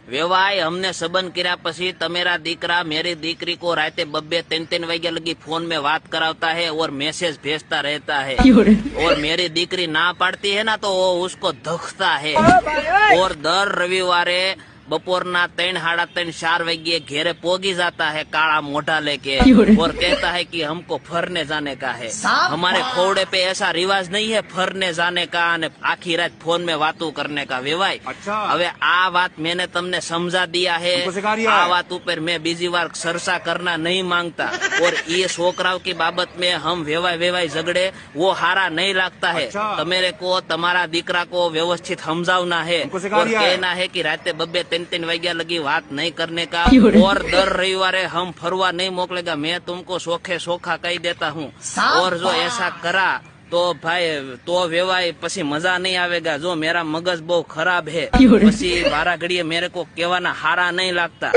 वेवाय हमने सबन કર્યા પછી तमेरा दीकरा मेरी दीकरी को राते 2-3 वाग्या लगी फोन में बात कराता है और मैसेज भेजता रहता है और मेरी दीकरी ना पाड़ती है ना तो वो उसको धखता है और दर रविवारे बपोरना 3-3:30-4 वाग्ये घेरे पोगी जाता है काला मोटा लेके और कहता है कि हमको फरने जाने का है। हमारे खोड़े पे ऐसा रिवाज नहीं है फरने जाने का અને आखी रात फोन में बातों करने का। वेवाय હવે આ વાત मैंने तुमने समझा दिया है। आ बात ऊपर मैं बीजी बार चर्चा करना नहीं मांगता और ये छोकराओं की बाबत में हम वेवाय झगड़े वो हारा नहीं लगता है। मेरे को तुम्हारा दीकरा को व्यवस्थित समझावना है और कहना है कि रात 2-3 वाग्या लगी बात नहीं करने का और दर रविवारे हम फरवा नहीं मोकलेगा। मैं तुमको सोखे सोखा कही देता हूँ और जो ऐसा करा तो भाई तो वेवाय पसी मजा नहीं आवेगा। जो मेरा मगज बहुत खराब है पसी बारा घड़िए मेरे को कहवाना हारा नहीं लगता।